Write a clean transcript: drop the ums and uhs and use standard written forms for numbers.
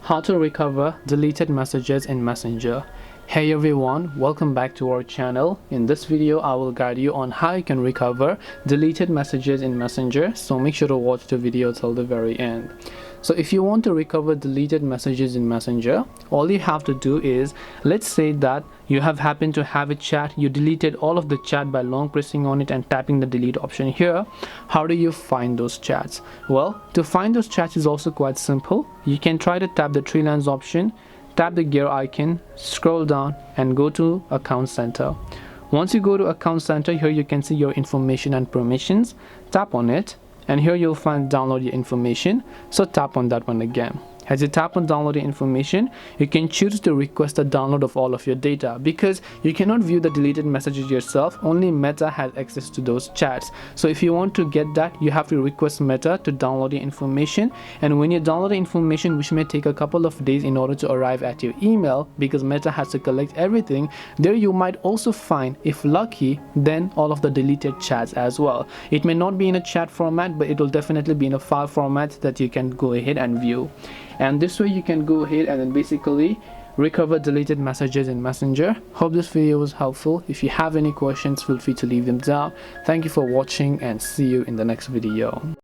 How to recover deleted messages in Messenger. Hey everyone, welcome back to our channel. In this video I will guide you on how you can recover deleted messages in Messenger, so make sure to watch the video till the very end. So if you want to recover deleted messages in Messenger, all you have to do is, let's say that you have happened to have a chat, you deleted all of the chat by long pressing on it and tapping the delete option here. How do you find those chats? Well, to find those chats is also quite simple. You can try to tap the three lines option, tap the gear icon, scroll down and go to Account Center. Once you go to Account Center, here you can see your information and permissions. Tap on it and here you'll find download your information, so tap on that one again. As you tap on download your information, you can choose to request a download of all of your data, because you cannot view the deleted messages yourself. Only Meta has access to those chats. So if you want to get that, you have to request Meta to download your information. And when you download the information, which may take a couple of days in order to arrive at your email, because Meta has to collect everything, there you might also find, if lucky, then all of the deleted chats as well. It may not be in a chat format, but it will definitely be in a file format that you can go ahead and view. And this way you can go ahead and then basically recover deleted messages in Messenger. Hope this video was helpful. If you have any questions, feel free to leave them down. Thank you for watching and see you in the next video.